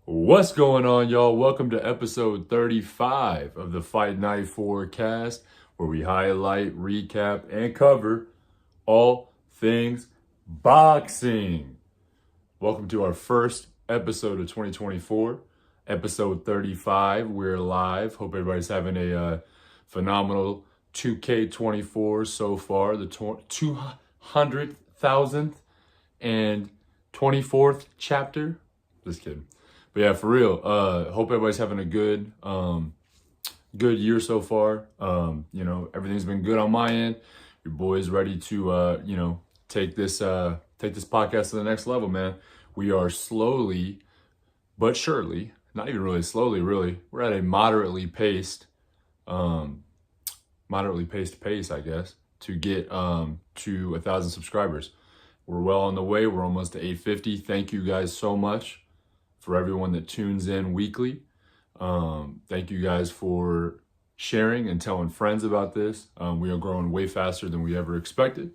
What's going on, y'all? Welcome to episode 35 of the Fight Night Forecast, where we highlight, recap, and cover all things boxing. Welcome to our first episode of 2024, episode 35. We're live. Hope everybody's having a phenomenal 2K24 so far, the 200,000th and 24th chapter. Just kidding. But yeah, for real, hope everybody's having a good year so far. Everything's been good on my end. Your boy's ready to, take this podcast to the next level, man. We are slowly but surely, not even really slowly, really. We're at a moderately paced pace, I guess, to get to 1,000 subscribers. We're well on the way. We're almost to 850. Thank you guys so much for everyone that tunes in weekly. Thank you guys for sharing and telling friends about this. We are growing way faster than we ever expected.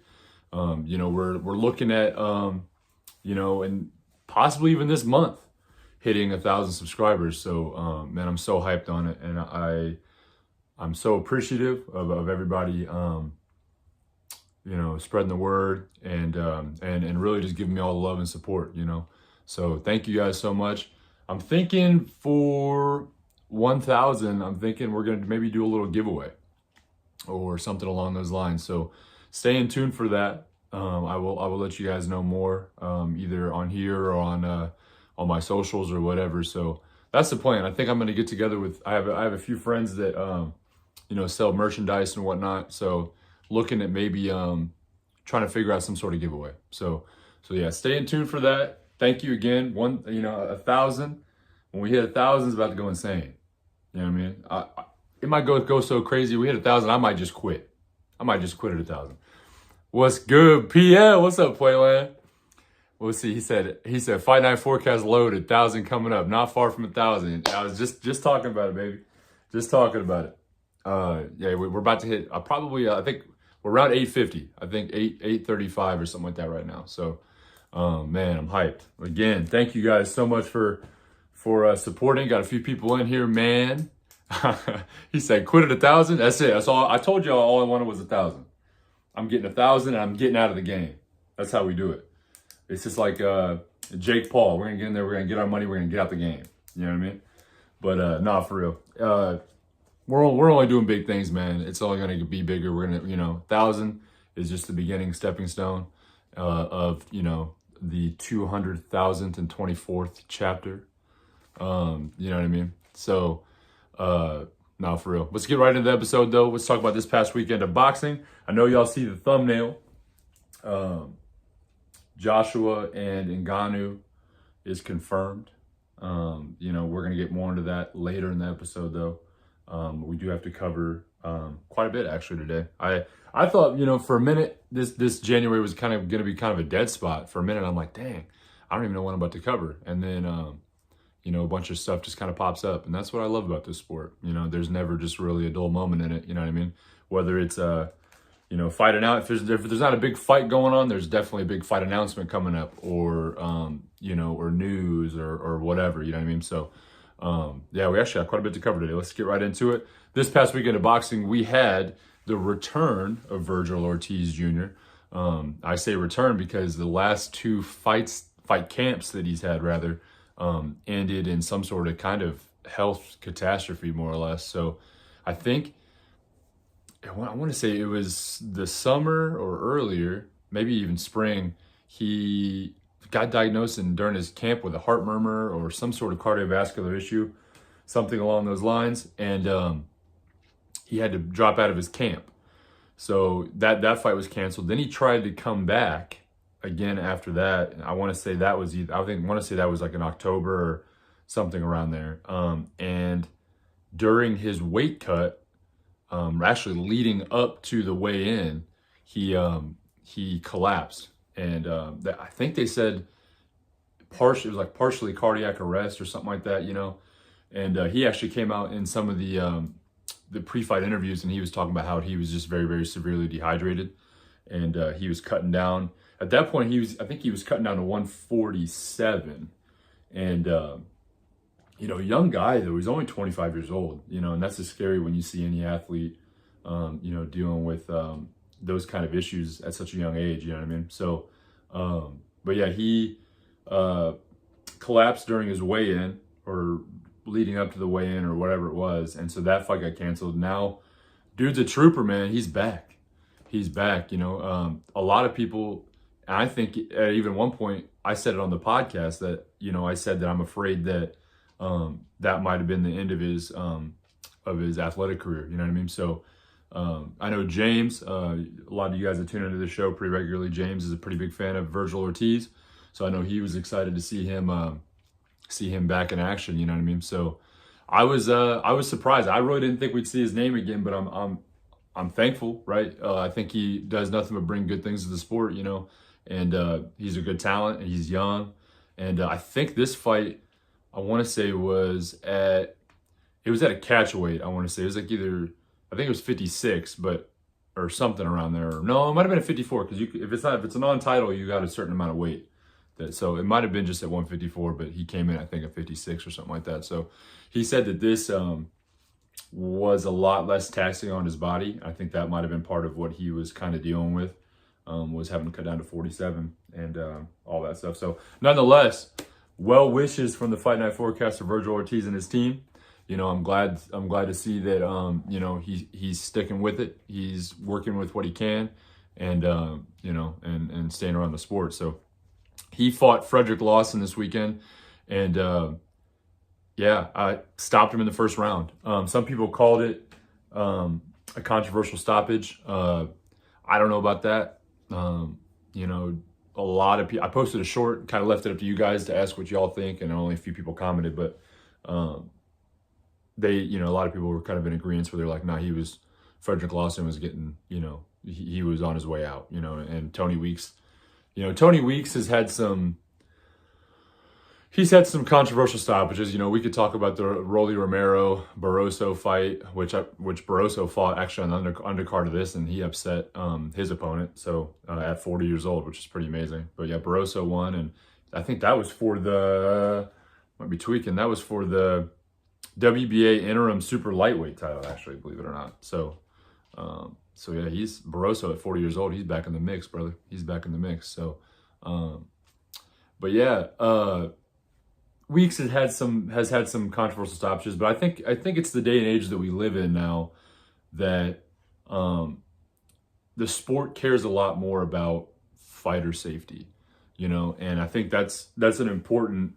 We're looking at, and possibly even this month, hitting 1,000 subscribers. So, man, I'm so hyped on it, and I'm so appreciative of everybody, spreading the word and really just giving me all the love and support, So thank you guys so much. I'm thinking for 1,000, I'm thinking we're going to maybe do a little giveaway or something along those lines. So stay in tune for that. I will let you guys know more, either on here or on my socials or whatever. So that's the plan. I think I'm going to get together with, I have a few friends that, sell merchandise and whatnot. So looking at maybe trying to figure out some sort of giveaway. So yeah, stay in tune for that. Thank you again. 1,000. When we hit 1,000, it's about to go insane. You know what I mean? It might go so crazy. We hit 1,000, I might just quit. I might just quit at 1,000. What's good, PL? What's up, Playland? We'll see. He said Fight Night Forecast loaded. 1,000 coming up. Not far from 1,000. I was just talking about it, baby. Just talking about it. We're about to hit. I think we're around 850. I think 835 or something like that right now. So. Man, I'm hyped. Again, thank you guys so much for supporting. Got a few people in here, man. He said, quit at 1,000. That's it. That's all. I told y'all all I wanted was 1,000. I'm getting 1,000 and I'm getting out of the game. That's how we do it. It's just like Jake Paul. We're going to get in there. We're going to get our money. We're going to get out the game. You know what I mean? But nah, for real. We're only doing big things, man. It's only going to be bigger. We're going to, 1,000 is just the beginning, stepping stone of, the 200,000th and 24th chapter. You know what I mean? So, now for real. Let's get right into the episode, though. Let's talk about this past weekend of boxing. I know y'all see the thumbnail. Joshua and Ngannou is confirmed. We're going to get more into that later in the episode, though. We do have to cover quite a bit, actually, today. I thought, for a minute, this January was kind of going to be kind of a dead spot. For a minute, I'm like, dang, I don't even know what I'm about to cover. And then, a bunch of stuff just kind of pops up. And that's what I love about this sport. There's never just really a dull moment in it. You know what I mean? Whether it's, fighting out. If there's not a big fight going on, there's definitely a big fight announcement coming up or, or news or whatever. You know what I mean? So, we actually have quite a bit to cover today. Let's get right into it. This past weekend of boxing, we had the return of Vergil Ortiz Jr. I say return because the last two fight camps that he's had, rather, ended in some sort of kind of health catastrophe, more or less. So I think, I want to say it was the summer or earlier, maybe even spring, he got diagnosed during his camp with a heart murmur or some sort of cardiovascular issue, something along those lines. And he had to drop out of his camp. So that fight was canceled. Then he tried to come back again after that. I want to say that was like in October or something around there. And during his weight cut, actually leading up to the weigh-in, he collapsed. And I think they said it was like partially cardiac arrest or something like that, And he actually came out in some of the pre-fight interviews, and he was talking about how he was just very, very severely dehydrated, and he was cutting down. At that point, I think he was cutting down to 147, and young guy though. He's only 25 years old, and that's just scary when you see any athlete, dealing with those kind of issues at such a young age. You know what I mean? So, but yeah, he collapsed during his weigh-in or leading up to the weigh-in or whatever it was, and so that fight got canceled. Now, dude's a trooper, man. He's back. He's back. A lot of people. And I think at even one point I said it on the podcast that I said that I'm afraid that that might have been the end of his athletic career. You know what I mean? So I know James. A lot of you guys that tune into the show pretty regularly. James is a pretty big fan of Vergil Ortiz, so I know he was excited to see him back in action. You know what I mean? So I was surprised. I really didn't think we'd see his name again, but I'm thankful, right? I think he does nothing but bring good things to the sport, and he's a good talent, and he's young. And I think this fight, I want to say was at a catchweight. I want to say it was like I think it was 56, or something around there. No, it might have been at 54 because if it's a non-title, you got a certain amount of weight. So it might have been just at 154, but he came in I think at 56 or something like that. So he said that this was a lot less taxing on his body. I think that might have been part of what he was kind of dealing with. Was having to cut down to 47 and all that stuff. So nonetheless, well wishes from the Fight Night forecaster Vergil Ortiz and his team. I'm glad to see that he's sticking with it. He's working with what he can, and and staying around the sport. So he fought Frederick Lawson this weekend, and I stopped him in the first round. Some people called it a controversial stoppage. I don't know about that. A lot of people, I posted a short, kind of left it up to you guys to ask what y'all think, and only a few people commented, but a lot of people were kind of in agreement where they're like, nah, Frederick Lawson was getting, he was on his way out, and Tony Weeks he's had some controversial stoppages. We could talk about the Rolly Romero Barroso fight, which Barroso fought actually on the undercard of this, and he upset his opponent. So at 40 years old, which is pretty amazing. But yeah, Barroso won, and I think that was for the WBA interim super lightweight title, actually, believe it or not. So yeah, he's Barroso at 40 years old. He's back in the mix, brother. He's back in the mix. So, but yeah. Weeks has had some controversial stoppages, but I think it's the day and age that we live in now that the sport cares a lot more about fighter safety, and I think that's an important.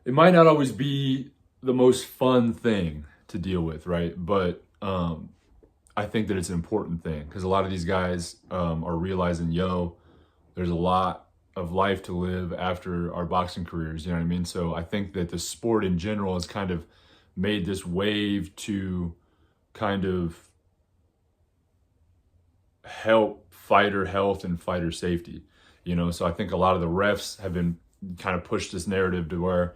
It might not always be the most fun thing to deal with, right? But I think that it's an important thing because a lot of these guys are realizing, there's a lot of life to live after our boxing careers, you know what I mean? So I think that the sport in general has kind of made this wave to kind of help fighter health and fighter safety, so I think a lot of the refs have been kind of pushed this narrative to where,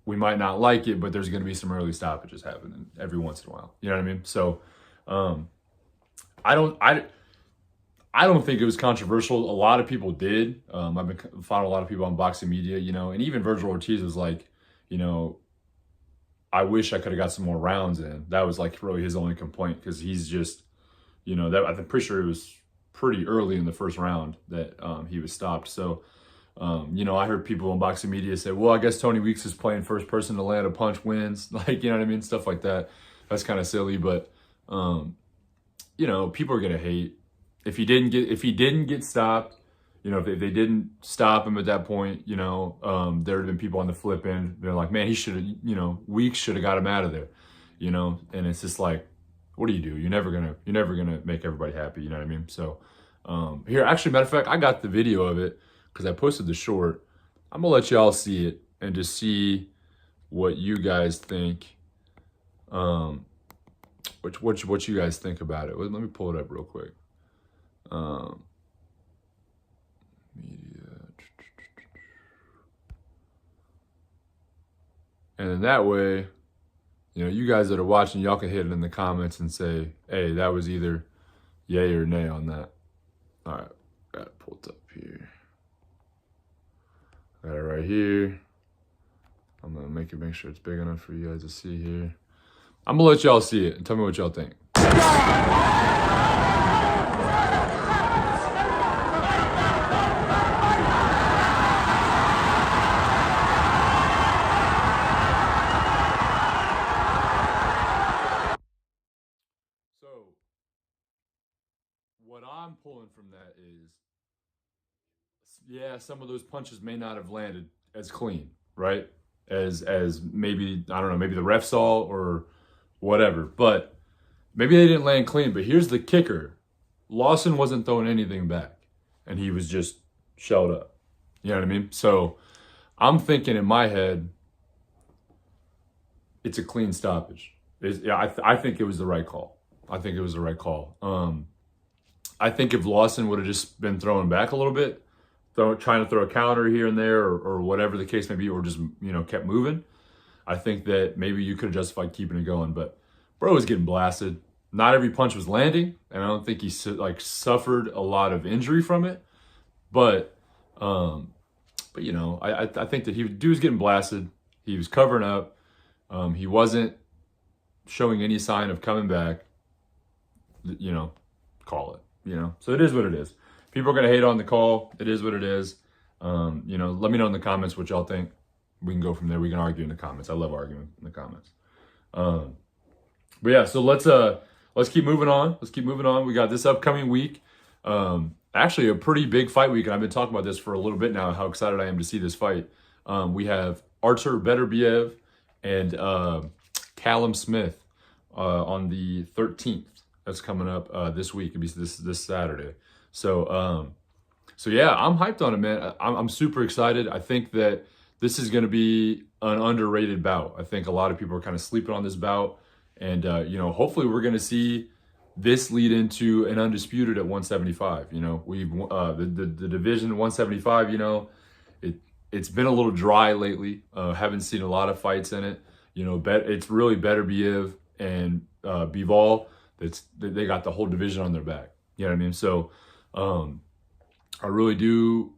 we might not like it, but there's going to be some early stoppages happening every once in a while, you know what I mean? So I don't think it was controversial. A lot of people did. I've been following a lot of people on boxing media, and even Vergil Ortiz was like, I wish I could have got some more rounds in. That was like really his only complaint because he's just, I'm pretty sure it was pretty early in the first round that he was stopped. So, I heard people in boxing media say, well, I guess Tony Weeks is playing first person to land a punch wins. Like, you know what I mean? Stuff like that. That's kind of silly, but, people are going to hate. If he didn't get stopped, if they didn't stop him at that point, there would have been people on the flip end. They're like, man, he should have, Weeks should have got him out of there, and it's just like, what do? You're never gonna make everybody happy. You know what I mean? So here, actually, matter of fact, I got the video of it because I posted the short. I'm gonna let y'all see it and just see what you guys think. What you guys think about it. Let me pull it up real quick. Media. And then that way, you guys that are watching, y'all can hit it in the comments and say, hey, that was either yay or nay on that. All right, got it pulled up here. Got it right here. I'm gonna make sure it's big enough for you guys to see here. I'm gonna let y'all see it and tell me what y'all think. So, what I'm pulling from that is, yeah, some of those punches may not have landed as clean, right? As maybe, I don't know, maybe the ref saw or whatever, but maybe they didn't land clean. But here's the kicker: Lawson wasn't throwing anything back, and he was just shelled up. You know what I mean? So I'm thinking in my head, it's a clean stoppage. I think it was the right call. I think it was the right call. I think if Lawson would have just been throwing back a little bit, trying to throw a counter here and there, or whatever the case may be, or just, kept moving, I think that maybe you could have justified keeping it going. But bro was getting blasted. Not every punch was landing, and I don't think he suffered a lot of injury from it. But I think that dude was getting blasted. He was covering up. He wasn't showing any sign of coming back. Call it. So it is what it is. People are going to hate on the call. It is what it is. Let me know in the comments what y'all think. We can go from there. We can argue in the comments. I love arguing in the comments. But yeah, so let's keep moving on. Let's keep moving on. We got this upcoming week. Actually, a pretty big fight week, and I've been talking about this for a little bit now, how excited I am to see this fight. We have Artur Beterbiev and Callum Smith on the 13th. That's coming up this week. It'll be this Saturday. So yeah, I'm hyped on it, man. I'm super excited. I think that this is going to be an underrated bout. I think a lot of people are kind of sleeping on this bout, and hopefully we're going to see this lead into an undisputed at 175. We've the division 175. It's been a little dry lately. Haven't seen a lot of fights in it. It's really Beterbiev and Bivol. They got the whole division on their back. You know what I mean? So I really do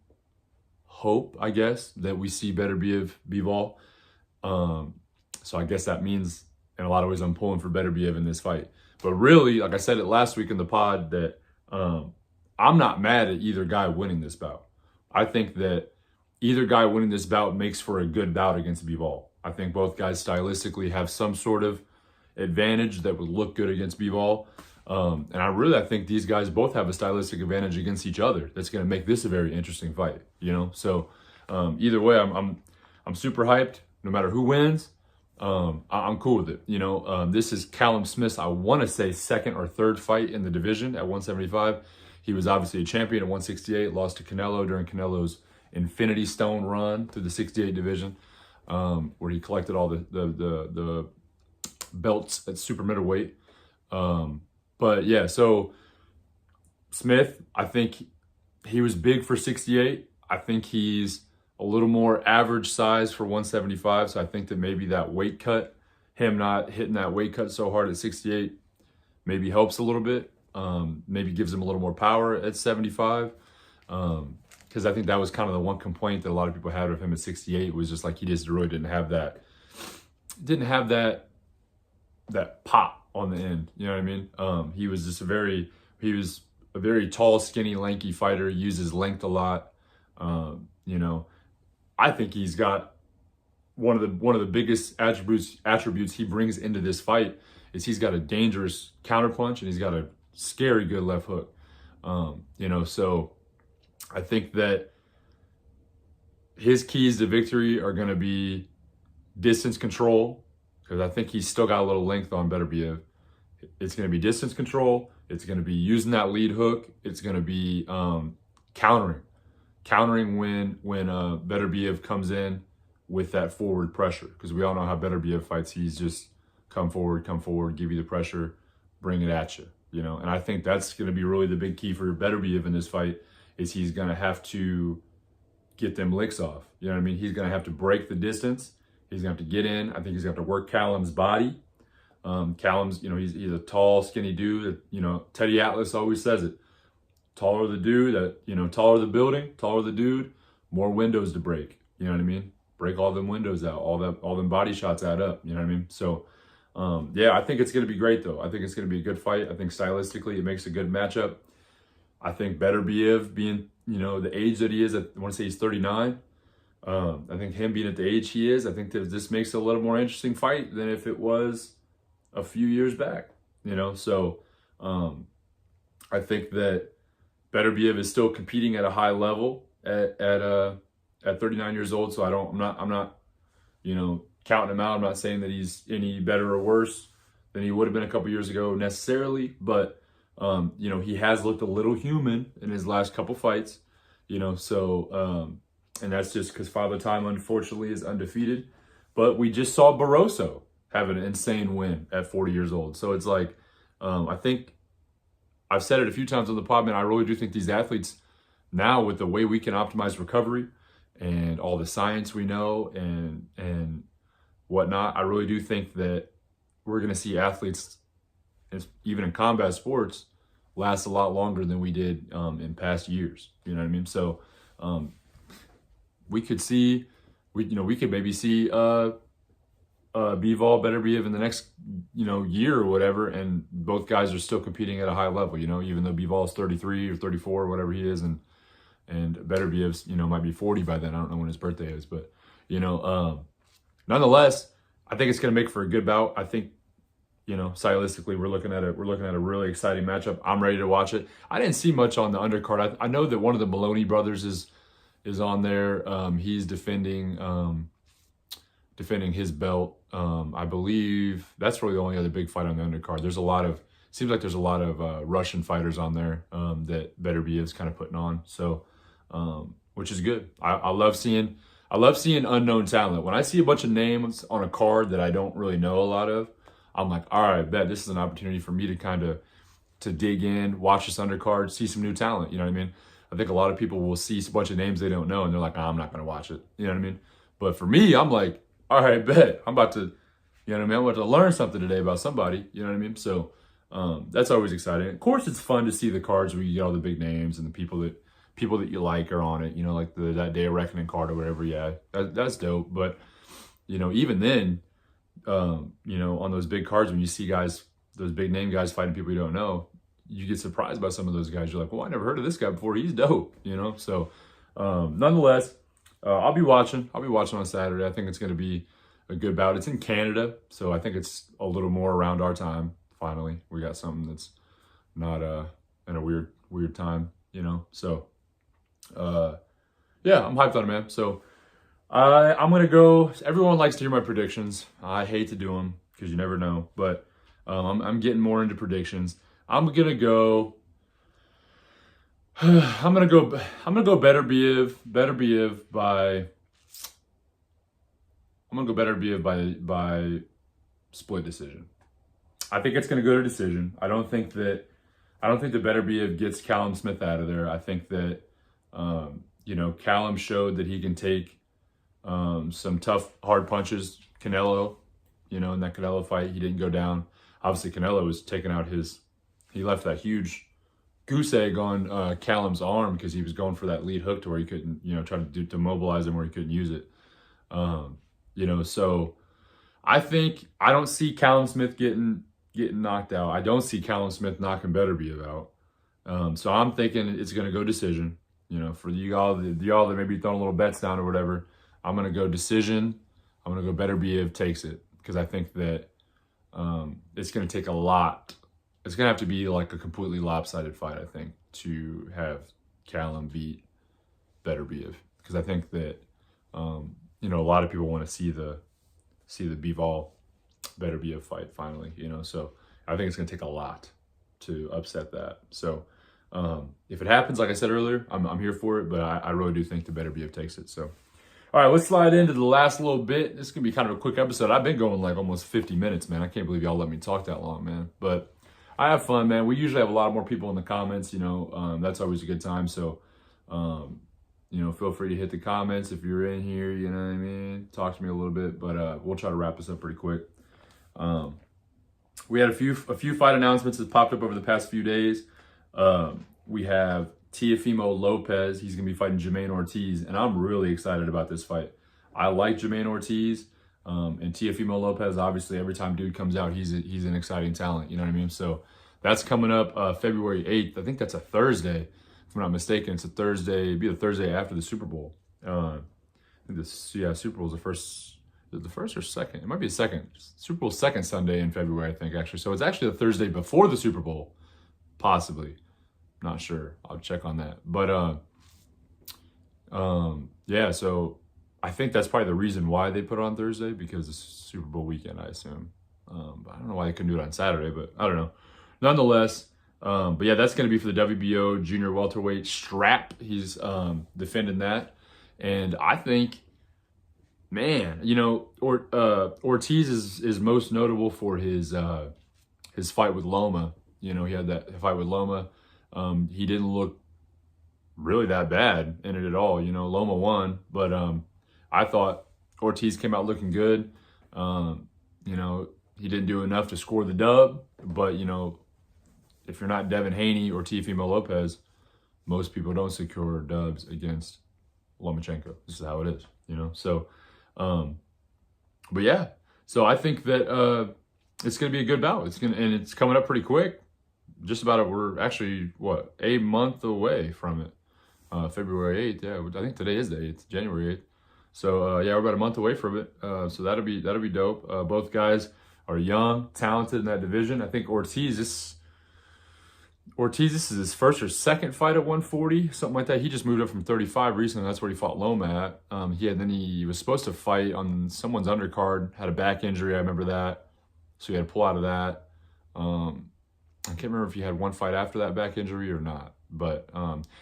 hope, I guess, that we see Beterbiev, Bivol. So I guess that means in a lot of ways I'm pulling for Beterbiev in this fight. But really, like I said it last week in the pod, that I'm not mad at either guy winning this bout. I think that either guy winning this bout makes for a good bout against Bivol. I think both guys stylistically have some sort of advantage that would look good against Bivol. And I think these guys both have a stylistic advantage against each other that's going to make this a very interesting fight, So either way, I'm super hyped. No matter who wins, I'm cool with it. This is Callum Smith's, I want to say, second or third fight in the division at 175. He was obviously a champion at 168, lost to Canelo during Canelo's Infinity Stone run through the 68 division, where he collected all the belts at super middleweight. But yeah, so Smith, I think he was big for 68. I think he's a little more average size for 175. So I think that maybe that weight cut, him not hitting that weight cut so hard at 68, maybe helps a little bit. Maybe gives him a little more power at 75. Because I think that was kind of the one complaint that a lot of people had with him at 68, was just like he just really didn't have that pop on the end. You know what I mean? He was just a very tall, skinny, lanky fighter, uses length a lot. I think he's got one of the biggest attributes he brings into this fight is he's got a dangerous counterpunch and he's got a scary good left hook. So I think that his keys to victory are going to be distance control, because I think he's still got a little length on Beterbiev. It's going to be distance control. It's going to be using that lead hook. It's going to be countering when Beterbiev comes in with that forward pressure, because we all know how Beterbiev fights. He's just come forward, give you the pressure, bring it at you. And I think that's going to be really the big key for Beterbiev in this fight, is he's going to have to get them licks off. You know what I mean? He's going to have to break the distance. He's going to have to get in. I think he's going to have to work Callum's body. Callum's, he's a tall, skinny dude. Teddy Atlas always says it. Taller the dude, taller the building, taller the dude, more windows to break. You know what I mean? break all them windows out, all them body shots add up. You know what I mean? So, yeah, I think it's going to be great though. I think it's going to be a good fight. I think stylistically it makes a good matchup. I think Beterbiev being, the age that he is, I want to say he's 39. I think him being at the age he is, I think that this makes it a little more interesting fight than if it was a few years back, So, I think that Beterbiev is still competing at a high level at 39 years old. So I'm not, counting him out. I'm not saying that he's any better or worse than he would have been a couple years ago necessarily, but he has looked a little human in his last couple fights, so, and that's just because Father Time, unfortunately, is undefeated. But we just saw Barroso have an insane win at 40 years old. So it's like, I think I've said it a few times on the pod, man, I really do think these athletes now, with the way we can optimize recovery and all the science we know and whatnot, I really do think that we're going to see athletes, even in combat sports, last a lot longer than we did in past years. You know what I mean? So we could maybe see Bivol, Beterbiev in the next year or whatever, and both guys are still competing at a high level. Even though Bivol is 33 or 34 or whatever he is, and Beterbiev's might be 40 by then. I don't know when his birthday is, but nonetheless, I think it's going to make for a good bout. I think stylistically, we're looking at a really exciting matchup. I'm ready to watch it. I didn't see much on the undercard. I know that one of the Maloney brothers is on there. He's defending his belt. I believe that's really the only other big fight on the undercard. Seems like there's a lot of Russian fighters on there that Beterbiev's kind of putting on. So, which is good. I love seeing unknown talent. When I see a bunch of names on a card that I don't really know a lot of, I'm like, all right, bet this is an opportunity for me to dig in, watch this undercard, see some new talent. You know what I mean? I think a lot of people will see a bunch of names they don't know, and they're like, I'm not going to watch it. You know what I mean? But for me, I'm like, all right, bet. I'm about to, I'm about to learn something today about somebody. You know what I mean? So that's always exciting. Of course, it's fun to see the cards where you get all the big names and the people that you like are on it. Like that Day of Reckoning card or whatever. Yeah, that's dope. But even then, on those big cards, when you see guys, those big name guys fighting people you don't know, you get surprised by some of those guys. You're like, well, I never heard of this guy before. He's dope, So, nonetheless, I'll be watching on Saturday. I think it's going to be a good bout. It's in Canada, so I think it's a little more around our time. Finally, we got something that's not in a weird time, So, yeah, I'm hyped on it, man. So, I'm going to go. Everyone likes to hear my predictions. I hate to do them because you never know, but I'm getting more into predictions. I'm gonna go Beterbiev by split decision. I think it's gonna go to decision. I don't think that Beterbiev gets Callum Smith out of there. I think that Callum showed that he can take some tough, hard punches. Canelo, in that Canelo fight, he didn't go down. Obviously, Canelo was taking out he left that huge goose egg on Callum's arm because he was going for that lead hook to where he couldn't, try to mobilize him where he couldn't use it. So I don't see Callum Smith getting knocked out. I don't see Callum Smith knocking Beterbiev out. So I'm thinking it's going to go decision. For y'all that may be throwing a little bets down or whatever, I'm going to go decision. I'm going to go Beterbiev takes it because I think that it's going to take a lot. It's going to have to be like a completely lopsided fight, I think, to have Callum beat Beterbiev. Because I think that, a lot of people want to see the Bivol Beterbiev fight finally, So I think it's going to take a lot to upset that. So if it happens, like I said earlier, I'm here for it. But I really do think the Beterbiev takes it. So, all right, let's slide into the last little bit. This is going to be kind of a quick episode. I've been going like almost 50 minutes, man. I can't believe y'all let me talk that long, man. But I have fun, man. We usually have a lot more people in the comments, that's always a good time. So, feel free to hit the comments if you're in here, you know what I mean? Talk to me a little bit, but we'll try to wrap this up pretty quick. We had a few fight announcements that popped up over the past few days. We have Teofimo Lopez. He's going to be fighting Vergil Ortiz, and I'm really excited about this fight. I like Jermaine Ortiz. And Teofimo Lopez, obviously, every time dude comes out, he's an exciting talent. You know what I mean? So that's coming up February 8th. I think that's a Thursday, if I'm not mistaken. It's a Thursday. It'd be the Thursday after the Super Bowl. I think Super Bowl is the first. Is it the first or second? It might be the second. Super Bowl second Sunday in February, I think, actually. So it's actually the Thursday before the Super Bowl, possibly. Not sure. I'll check on that. But yeah, so I think that's probably the reason why they put it on Thursday, because it's Super Bowl weekend, I assume. But I don't know why they couldn't do it on Saturday, but I don't know. Nonetheless, but yeah, that's going to be for the WBO junior welterweight strap. He's defending that. And I think, man, you know, Ortiz is most notable for his fight with Loma. You know, he had that fight with Loma. He didn't look really that bad in it at all. You know, Loma won, but I thought Ortiz came out looking good. You know, he didn't do enough to score the dub, but, you know, if you're not Devin Haney or Teofimo Lopez, most people don't secure dubs against Lomachenko. This is how it is, you know? So, but yeah, so I think that it's going to be a good bout. And it's coming up pretty quick. Just about it. We're actually, a month away from it. February 8th. Yeah, I think today is the 8th, January 8th. So yeah, we're about a month away from it. So that'll be dope. Both guys are young, talented in that division. I think Ortiz, this is his first or second fight at 140, something like that. He just moved up from 35 recently. That's where he fought Loma at. He was supposed to fight on someone's undercard, had a back injury. I remember that. So he had to pull out of that. I can't remember if he had one fight after that back injury or not. But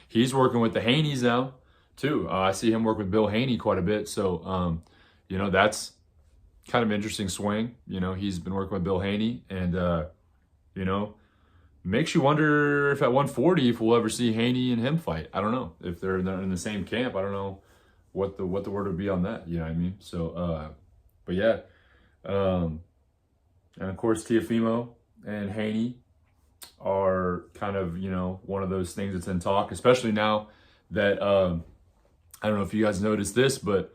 he's working with the Haneys now, too. I see him work with Bill Haney quite a bit. So, you know, that's kind of an interesting swing. You know, he's been working with Bill Haney. And, you know, makes you wonder if at 140, if we'll ever see Haney and him fight. I don't know. If they're in the same camp, I don't know what the word would be on that. You know what I mean? So, but yeah. And, of course, Teofimo and Haney are kind of, you know, one of those things that's in talk, especially now that, I don't know if you guys noticed this, but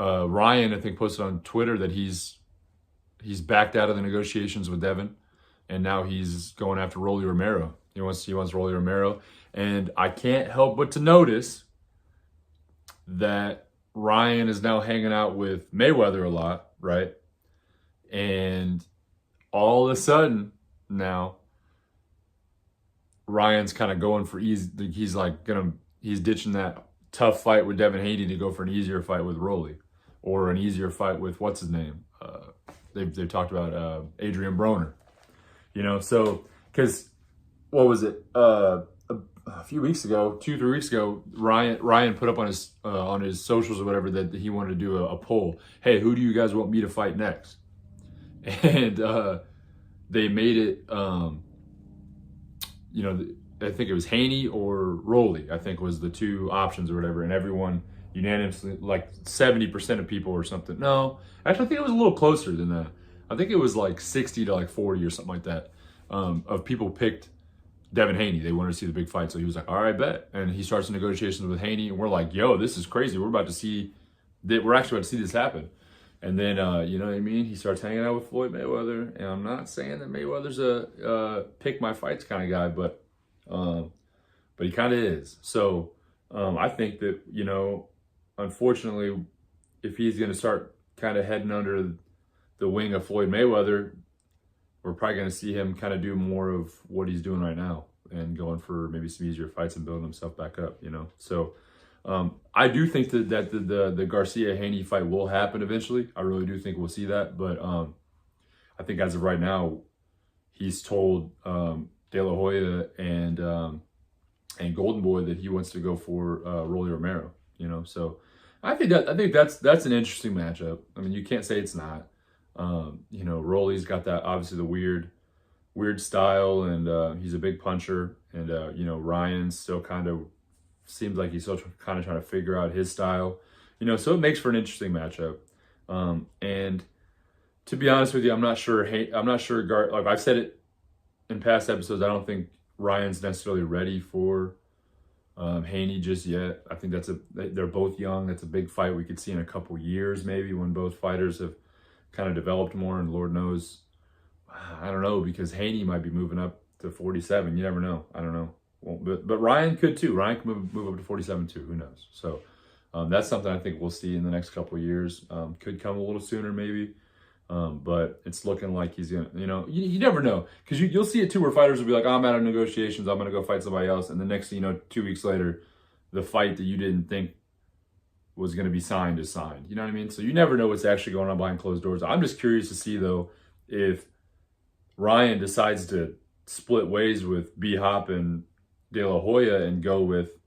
Ryan, I think, posted on Twitter that he's backed out of the negotiations with Devin, and now he's going after Rolly Romero. He wants Rolly Romero, and I can't help but to notice that Ryan is now hanging out with Mayweather a lot, right? And all of a sudden now, Ryan's kind of going for easy. He's ditching that tough fight with Devin Haney to go for an easier fight with Rolly, or an easier fight with what's his name. They've talked about Adrian Broner, you know. So because what was it a few weeks ago, 2-3 weeks ago, Ryan put up on his socials or whatever that he wanted to do a poll. Hey, who do you guys want me to fight next? And they made it. You know, I think it was Haney or Rolly, I think was the two options or whatever. And everyone unanimously, like 70% of people or something. No, actually, I think it was a little closer than that. I think it was like 60 to like 40 or something like that, of people picked Devin Haney. They wanted to see the big fight. So he was like, all right, bet. And he starts negotiations with Haney. And we're like, yo, this is crazy. We're actually about to see this happen. And then, you know what I mean? He starts hanging out with Floyd Mayweather. And I'm not saying that Mayweather's a pick my fights kind of guy, but he kind of is. So I think that, you know, unfortunately, if he's going to start kind of heading under the wing of Floyd Mayweather, we're probably going to see him kind of do more of what he's doing right now and going for maybe some easier fights and building himself back up, you know? So I do think that the Garcia-Haney fight will happen eventually. I really do think we'll see that. But I think as of right now, he's told De La Hoya and Golden Boy that he wants to go for Rolly Romero, you know? So I think that's an interesting matchup. I mean, you can't say it's not. You know, Rolly's got that, obviously, the weird style, and he's a big puncher. And, you know, Ryan's still kind of seems like he's still kind of trying to figure out his style, you know, so it makes for an interesting matchup. And to be honest with you, I'm not sure, like I've said it in past episodes, I don't think Ryan's necessarily ready for Haney just yet. I think they're both young. That's a big fight we could see in a couple years maybe when both fighters have kind of developed more, and Lord knows, I don't know, because Haney might be moving up to 47. You never know. I don't know. Well, but Ryan could too. Ryan could move up to 47 too. Who knows? So that's something I think we'll see in the next couple of years. Could come a little sooner maybe. But it's looking like he's gonna, you never know, because you'll see it too, where fighters will be like, oh, I'm out of negotiations, I'm gonna go fight somebody else, and the next thing you know, 2 weeks later, the fight that you didn't think was gonna be signed is signed. You know what I mean? So you never know what's actually going on behind closed doors. I'm just curious to see though if Ryan decides to split ways with B Hop and De La Hoya and go with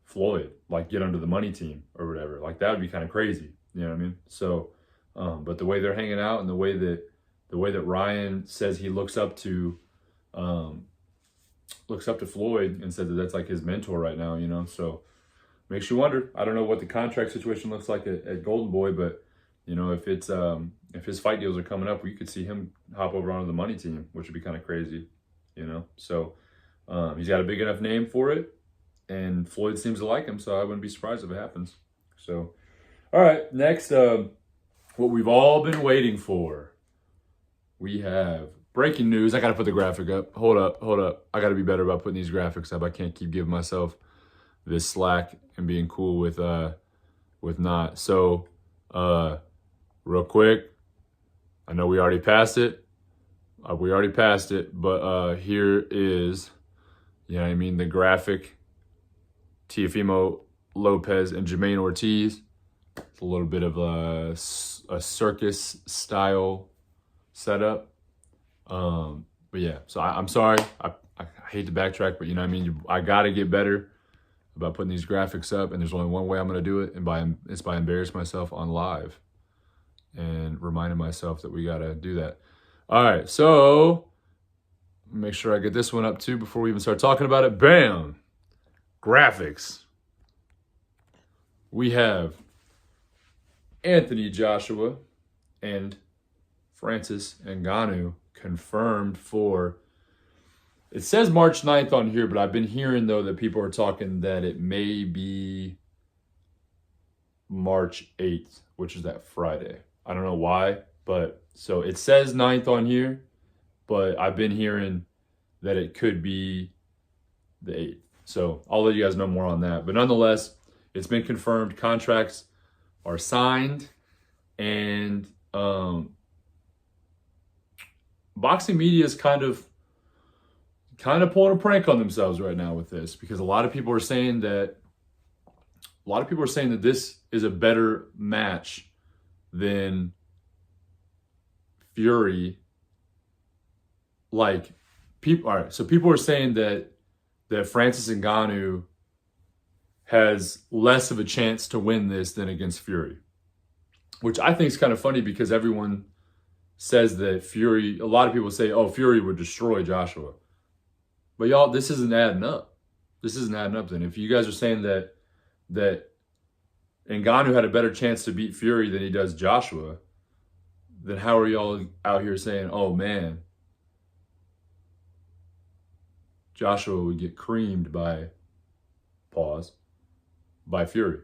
Floyd, like get under the money team or whatever. Like that would be kind of crazy. You know what I mean? So. But the way they're hanging out and the way that Ryan says he looks up to Floyd and said that that's like his mentor right now, so makes you wonder. I don't know what the contract situation looks like at Golden Boy, but if his fight deals are coming up, we could see him hop over onto the money team, which would be kind of crazy, so he's got a big enough name for it, and Floyd seems to like him, so I wouldn't be surprised if it happens. So all right, next, what we've all been waiting for. We have breaking news. I got to put the graphic up. Hold up. I got to be better about putting these graphics up. I can't keep giving myself this slack and being cool with not. So, real quick, I know we already passed it. But here is, the graphic. Teofimo Lopez and Jermaine Ortiz. It's a little bit of a circus style setup. But yeah, so I'm sorry. I hate to backtrack, but I got to get better about putting these graphics up, and there's only one way I'm going to do it, and it's by embarrassing myself on live and reminding myself that we got to do that. All right, so make sure I get this one up too before we even start talking about it. Bam! Graphics. We have Anthony Joshua and Francis Ngannou confirmed for, it says March 9th on here, but I've been hearing though that people are talking that it may be March 8th, which is that Friday. I don't know why, but so it says 9th on here, but I've been hearing that it could be the 8th. So I'll let you guys know more on that. But nonetheless, it's been confirmed. Contracts are signed, and boxing media is kind of pulling a prank on themselves right now with this, because a lot of people are saying that this is a better match than Fury. Like people, all right. So people are saying that Francis Ngannou has less of a chance to win this than against Fury, which I think is kind of funny, because everyone says that Fury, a lot of people say, oh, Fury would destroy Joshua. But y'all, this isn't adding up. Then. If you guys are saying that Ngannou had a better chance to beat Fury than he does Joshua, then how are y'all out here saying, oh man, Joshua would get creamed by Fury?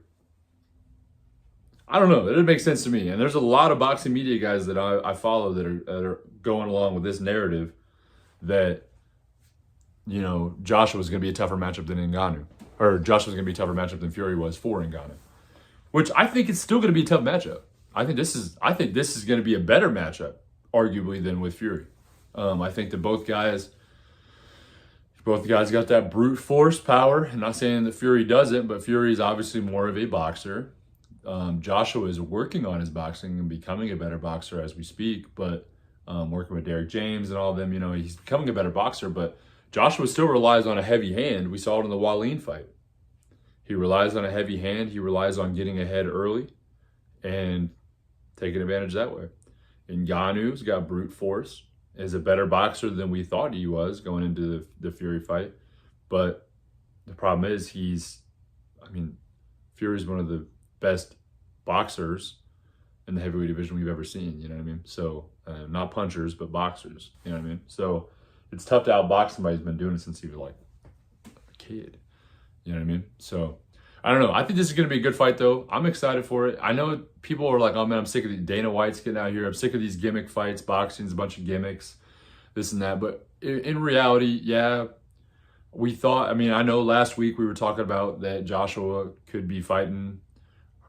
I don't know. That doesn't make sense to me. And there's a lot of boxing media guys that I follow that are going along with this narrative that, Joshua's going to be a tougher matchup than Ngannou. Or Joshua's going to be a tougher matchup than Fury was for Ngannou. Which I think it's still going to be a tough matchup. I think this is going to be a better matchup, arguably, than with Fury. I think that both guys got that brute force power. I'm not saying that Fury doesn't, but Fury is obviously more of a boxer. Joshua is working on his boxing and becoming a better boxer as we speak, but working with Derek James and all of them, he's becoming a better boxer, but Joshua still relies on a heavy hand. We saw it in the Wallin fight. He relies on a heavy hand. He relies on getting ahead early and taking advantage that way. Ngannou's got brute force, is a better boxer than we thought he was going into the Fury fight. But the problem is Fury's one of the best boxers in the heavyweight division we've ever seen, you know what I mean? So, not punchers, but boxers, you know what I mean? So, it's tough to outbox somebody who's been doing it since he was like a kid. You know what I mean? So I don't know. I think this is going to be a good fight, though. I'm excited for it. I know people are like, oh, man, I'm sick of the Dana White's getting out here. I'm sick of these gimmick fights. Boxing's a bunch of gimmicks, this and that. But in reality, yeah, we thought, I mean, I know last week we were talking about that Joshua could be fighting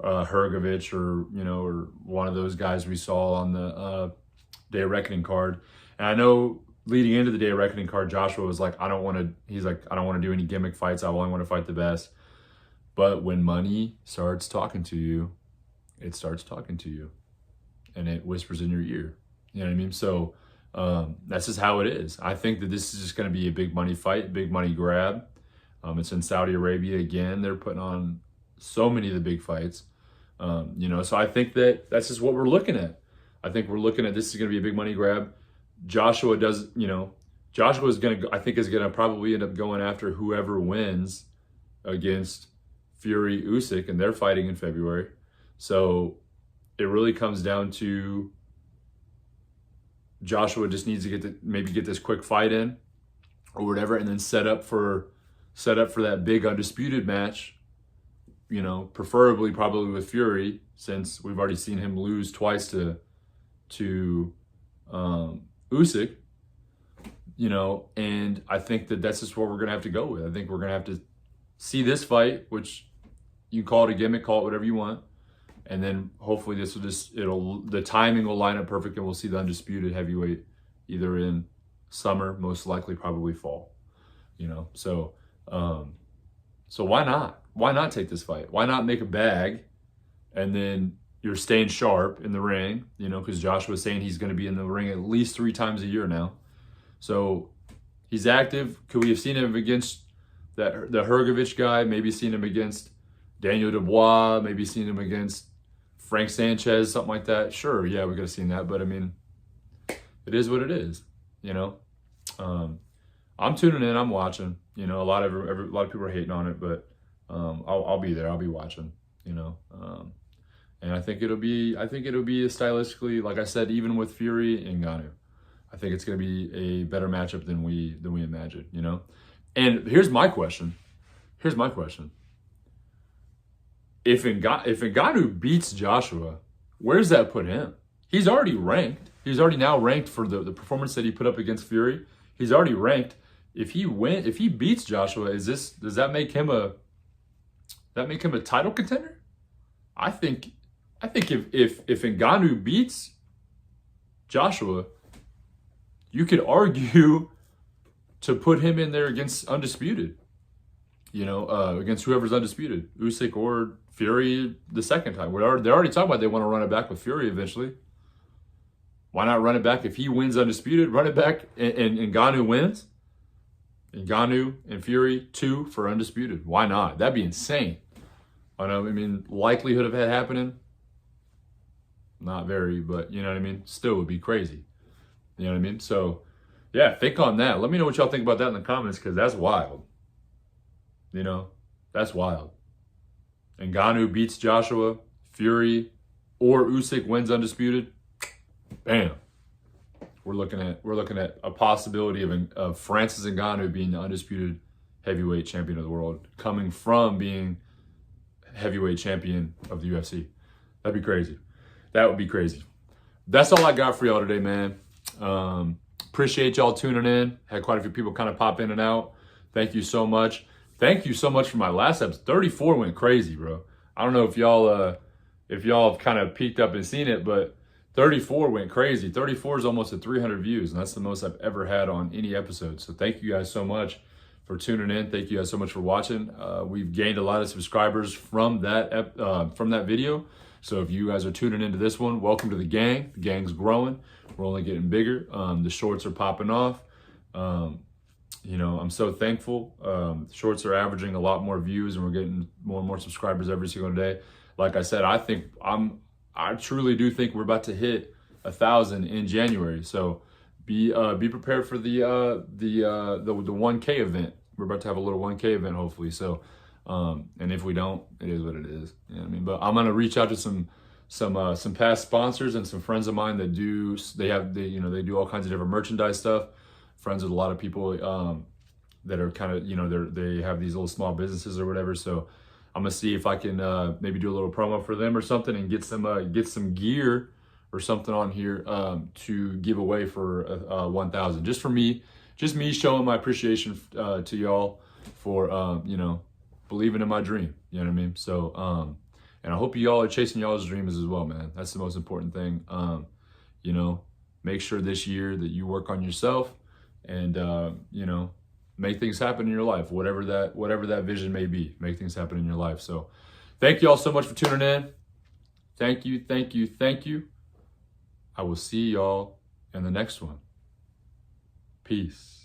Hrgovic or one of those guys we saw on the Day of Reckoning card. And I know leading into the Day of Reckoning card, Joshua was like, I don't want to do any gimmick fights. I only want to fight the best. But when money starts talking to you, it starts talking to you and it whispers in your ear. You know what I mean? So that's just how it is. I think that this is just going to be a big money fight, big money grab. It's in Saudi Arabia again. They're putting on so many of the big fights. So I think that that's just what we're looking at. I think we're looking at this is going to be a big money grab. Joshua is going to probably end up going after whoever wins against Fury, Usyk, and they're fighting in February. So it really comes down to Joshua just needs to get this quick fight in or whatever, and then set up for that big undisputed match, preferably probably with Fury, since we've already seen him lose twice to Usyk, and I think that's just what we're going to have to go with. I think we're going to have to see this fight, which you call it a gimmick, call it whatever you want. And then hopefully the timing will line up perfect and we'll see the undisputed heavyweight either in summer, most likely probably fall, So why not? Why not take this fight? Why not make a bag and then you're staying sharp in the ring, because Joshua's saying he's going to be in the ring at least 3 times a year now. So he's active. Could we have seen him against the Hrgovic guy? Maybe seen him against Daniel Dubois, maybe seen him against Frank Sanchez, something like that. Sure, yeah, we could have seen that. But, I mean, it is what it is, I'm tuning in. I'm watching. A lot of people are hating on it, but I'll be there. I'll be watching, and I think it'll be stylistically, like I said, even with Fury and Ngannou, I think it's going to be a better matchup than we imagined, And here's my question. If Ngannou beats Joshua, where does that put him? He's already ranked. He's already now ranked for the performance that he put up against Fury. He's already ranked. If he beats Joshua, does that make him a title contender? I think if Ngannou beats Joshua, you could argue to put him in there against undisputed. Against whoever's undisputed, Usyk or Fury the second time. They're already talking about they want to run it back with Fury eventually. Why not run it back if he wins undisputed? Run it back and Ngannou wins. Ngannou and Fury 2 for undisputed. Why not? That'd be insane. Likelihood of that happening? Not very, but you know what I mean? Still would be crazy. You know what I mean? So, yeah, think on that. Let me know what y'all think about that in the comments, because that's wild. That's wild. Ngannou beats Joshua, Fury, or Usyk wins undisputed. Bam. We're looking at a possibility of Francis Ngannou being the undisputed heavyweight champion of the world, coming from being heavyweight champion of the UFC. That'd be crazy. That would be crazy. That's all I got for y'all today, man. Appreciate y'all tuning in. Had quite a few people kind of pop in and out. Thank you so much. Thank you so much for my last episode. 34 went crazy, bro. I don't know if y'all have kind of peeked up and seen it, but 34 went crazy. 34 is almost at 300 views, and that's the most I've ever had on any episode. So thank you guys so much for tuning in. Thank you guys so much for watching. We've gained a lot of subscribers from that video. So if you guys are tuning into this one, welcome to the gang. The gang's growing. We're only getting bigger. The shorts are popping off. I'm so thankful. Shorts are averaging a lot more views, and we're getting more and more subscribers every single day. Like I said, I truly do think we're about to hit 1,000 in January. So be prepared for the 1K event. We're about to have a little 1K event, hopefully. So, and if we don't, it is what it is. You know what I mean? But I'm gonna reach out to some past sponsors and some friends of mine that they do all kinds of different merchandise stuff. Friends with a lot of people that are kind of, you know, they have these little small businesses or whatever. So I'm gonna see if I can maybe do a little promo for them or something and get some gear or something on here to give away for 1,000. Just for me, just me showing my appreciation to y'all for you know, believing in my dream. You know what I mean? So and I hope y'all are chasing y'all's dreams as well, man. That's the most important thing. You know, make sure this year that you work on yourself and you know, make things happen in your life, whatever that vision may be. Make things happen in your life. So thank you all so much for tuning in. Thank you, thank you, thank you. I will see y'all in the next one. Peace.